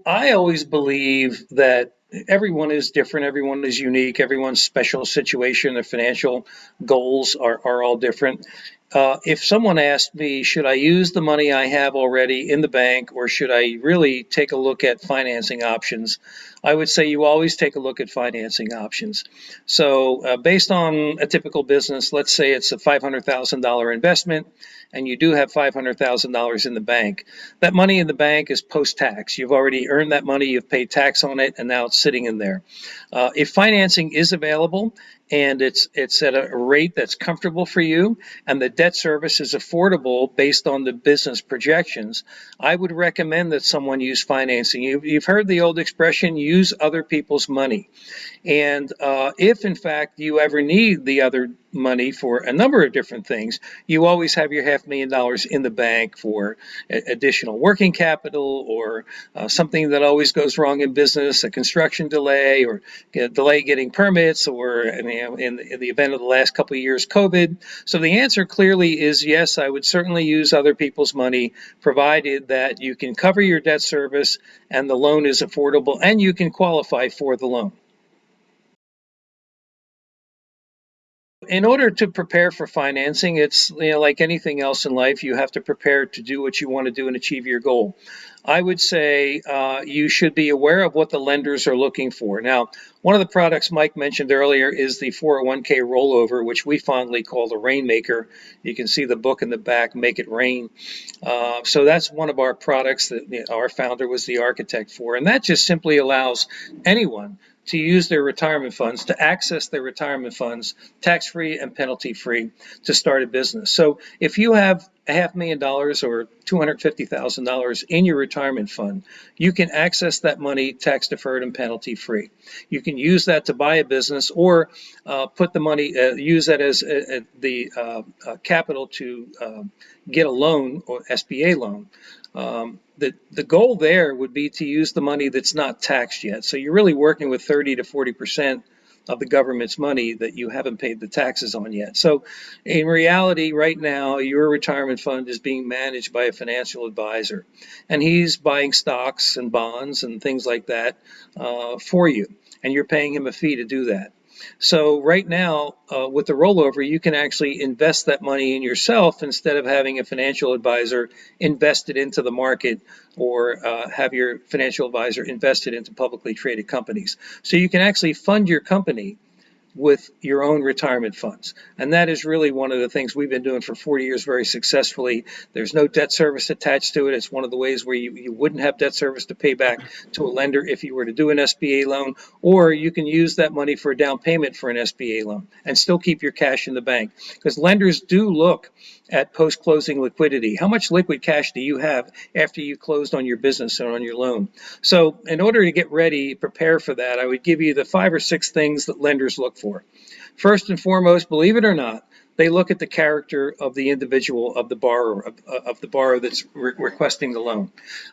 I always believe that everyone is different, everyone is unique, everyone's special situation, their financial goals are all different. If someone asked me, should I use the money I have already in the bank or should I really take a look at financing options? I would say you always take a look at financing options. So, based on a typical business, let's say it's a $500,000 investment and you do have $500,000 in the bank. That money in the bank is post-tax. You've already earned that money, you've paid tax on it, and now it's sitting in there. If financing is available and it's at a rate that's comfortable for you, and the debt service is affordable based on the business projections, I would recommend that someone use financing. You've heard the old expression, use other people's money. And if in fact you ever need the other money for a number of different things, you always have your $500,000 in the bank for additional working capital or something that always goes wrong in business, a construction delay or a delay getting permits, or in the event of the last couple of years, COVID. So the answer clearly is yes, I would certainly use other people's money, provided that you can cover your debt service and the loan is affordable and you can qualify for the loan. In order to prepare for financing, it's like anything else in life, you have to prepare to do what you want to do and achieve your goal. I would say you should be aware of what the lenders are looking for. Now, one of the products Mike mentioned earlier is the 401k rollover, which we fondly call the Rainmaker. You can see the book in the back, Make It Rain. So that's one of our products that our founder was the architect for. And that just simply allows anyone to use their retirement funds, to access their retirement funds tax-free and penalty-free to start a business. So if you have $500,000 or $250,000 in your retirement fund, you can access that money tax-deferred and penalty-free. You can use that to buy a business or put the money, use that as the capital to get a loan or SBA loan. The goal there would be to use the money that's not taxed yet. So you're really working with 30 to 40% of the government's money that you haven't paid the taxes on yet. So in reality, right now, your retirement fund is being managed by a financial advisor, and he's buying stocks and bonds and things like that for you, and you're paying him a fee to do that. So right now, with the rollover, you can actually invest that money in yourself instead of having a financial advisor invest it into the market or have your financial advisor invested into publicly traded companies. So you can actually fund your company with your own retirement funds. And that is really one of the things we've been doing for 40 years very successfully. There's no debt service attached to it. It's one of the ways where you wouldn't have debt service to pay back to a lender if you were to do an SBA loan, or you can use that money for a down payment for an SBA loan and still keep your cash in the bank. Because lenders do look at post-closing liquidity. How much liquid cash do you have after you closed on your business and on your loan? So in order to get ready, prepare for that, I would give you the 5 or 6 things that lenders look for. First and foremost, believe it or not, they look at the character of the individual, of the borrower, of the borrower that's requesting the loan.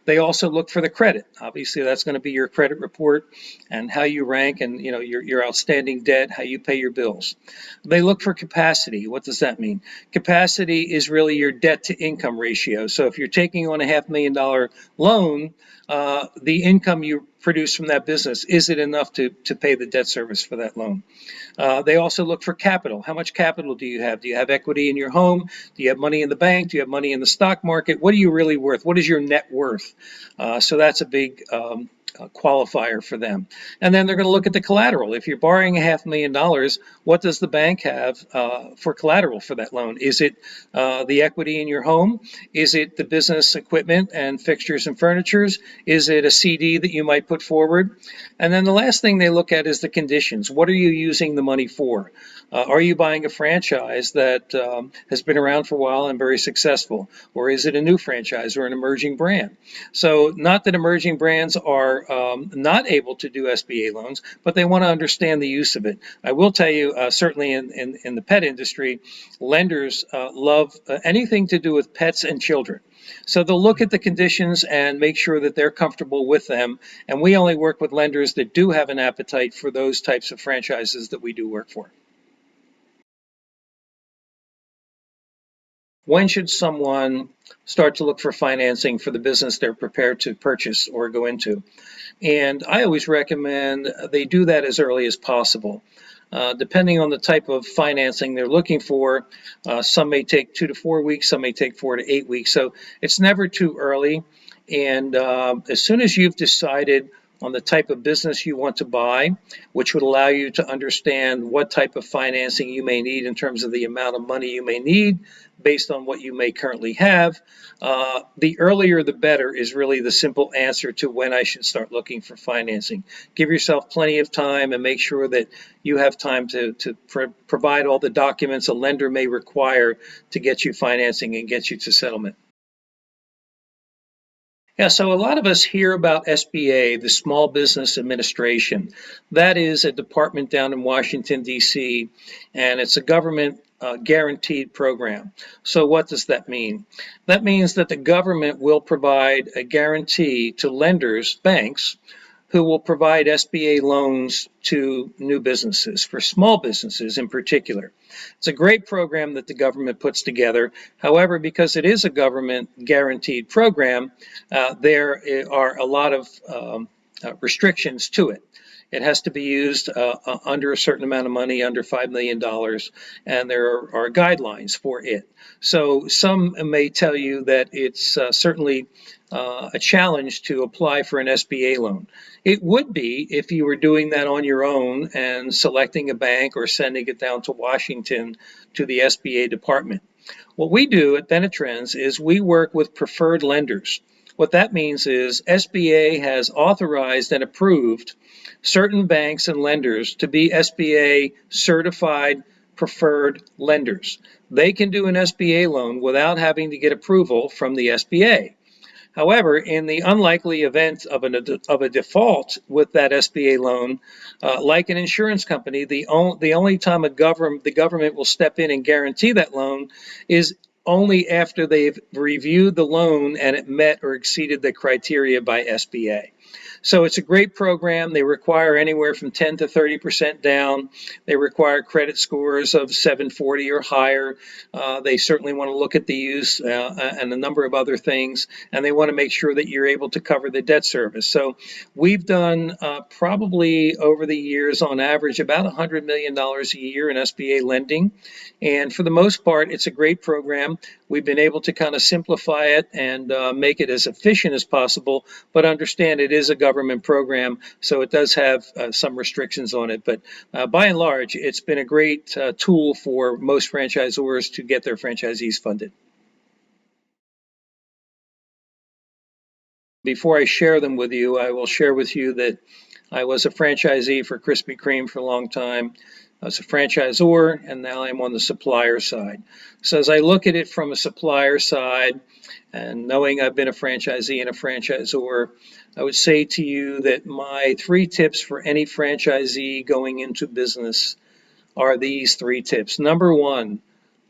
They also look for the credit. Obviously, that's going to be your credit report and how you rank, and your outstanding debt, how you pay your bills. They look for capacity. What does that mean? Capacity is really your debt to income ratio. So if you're taking on a $500,000 loan, the income you produce from that business, is it enough to pay the debt service for that loan? They also look for capital. How much capital do you have? Do you have equity in your home? Do you have money in the bank? Do you have money in the stock market? What are you really worth? What is your net worth? So that's a big qualifier for them. And then they're going to look at the collateral. If you're borrowing $500,000, what does the bank have for collateral for that loan? Is it the equity in your home? Is it the business equipment and fixtures and furnitures? Is it a CD that you might put forward? And then the last thing they look at is the conditions. What are you using the money for? Are you buying a franchise that has been around for a while and very successful? Or is it a new franchise or an emerging brand? So not that emerging brands are not able to do SBA loans, but they want to understand the use of it. I will tell you, certainly in the pet industry, lenders love anything to do with pets and children. So they'll look at the conditions and make sure that they're comfortable with them. And we only work with lenders that do have an appetite for those types of franchises that we do work for. When should someone start to look for financing for the business they're prepared to purchase or go into. And I always recommend they do that as early as possible. Depending on the type of financing they're looking for, some may take 2 to 4 weeks, some may take 4 to 8 weeks. So it's never too early. And as soon as you've decided on the type of business you want to buy, which would allow you to understand what type of financing you may need in terms of the amount of money you may need based on what you may currently have, the earlier the better is really the simple answer to when I should start looking for financing. Give yourself plenty of time and make sure that you have time to provide all the documents a lender may require to get you financing and get you to settlement. Yeah, so a lot of us hear about SBA, the Small Business Administration. That is a department down in Washington, D.C., and it's a government guaranteed program. So, what does that mean? That means that the government will provide a guarantee to lenders, banks, who will provide SBA loans to new businesses, for small businesses in particular. It's a great program that the government puts together. However, because it is a government guaranteed program, there are a lot of restrictions to it. It has to be used under a certain amount of money, under $5 million, and there are guidelines for it. So some may tell you that it's certainly a challenge to apply for an SBA loan. It would be if you were doing that on your own and selecting a bank or sending it down to Washington to the SBA department. What we do at Benetrends is we work with preferred lenders. What that means is SBA has authorized and approved certain banks and lenders to be SBA certified preferred lenders. They can do an SBA loan without having to get approval from the SBA. However, in the unlikely event of a default with that SBA loan, like an insurance company, the only time the government will step in and guarantee that loan is only after they've reviewed the loan and it met or exceeded the criteria by SBA. So it's a great program. They require anywhere from 10 to 30% down. They require credit scores of 740 or higher. They certainly want to look at the use and a number of other things, and they want to make sure that you're able to cover the debt service. So we've done probably over the years, on average, about $100 million a year in SBA lending. And for the most part, it's a great program. We've been able to kind of simplify it and make it as efficient as possible, but understand it is a government program, so it does have some restrictions on it. But by and large, it's been a great tool for most franchisors to get their franchisees funded. Before I share them with you, I will share with you that I was a franchisee for Krispy Kreme for a long time. I was a franchisor, and now I'm on the supplier side. So as I look at it from a supplier side, and knowing I've been a franchisee and a franchisor, I would say to you that my 3 tips for any franchisee going into business are these 3 tips. Number one,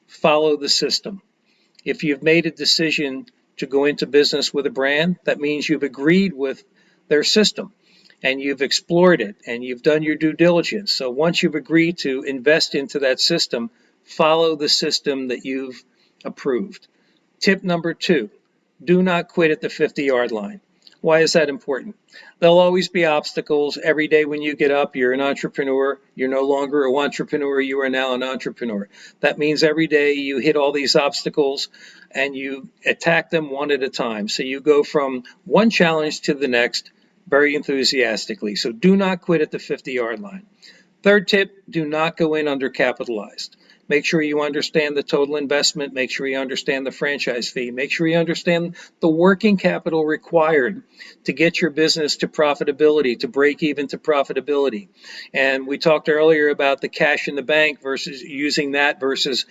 follow the system. If you've made a decision to go into business with a brand, that means you've agreed with their system and you've explored it and you've done your due diligence. So once you've agreed to invest into that system, follow the system that you've approved. Tip number 2, do not quit at the 50-yard line. Why is that important? There'll always be obstacles. Every day when you get up, you're an entrepreneur. You're no longer a entrepreneur. You are now an entrepreneur. That means every day you hit all these obstacles and you attack them one at a time. So you go from one challenge to the next very enthusiastically. So do not quit at the 50-yard line. Third tip, do not go in undercapitalized. Make sure you understand the total investment. Make sure you understand the franchise fee. Make sure you understand the working capital required to get your business to profitability, to break even to profitability. And we talked earlier about the cash in the bank versus using that versus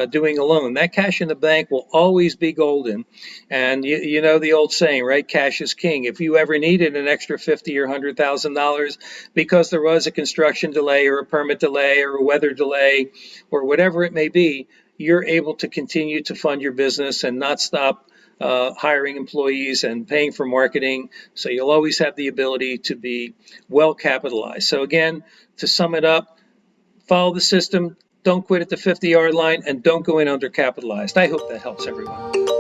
doing a loan. That cash in the bank will always be golden. And you know the old saying, right? Cash is king. If you ever needed an extra $50,000 or $100,000 because there was a construction delay or a permit delay or a weather delay or whatever it may be, you're able to continue to fund your business and not stop hiring employees and paying for marketing. So you'll always have the ability to be well capitalized. So again, to sum it up, follow the system, don't quit at the 50-yard line, and don't go in undercapitalized. I hope that helps everyone.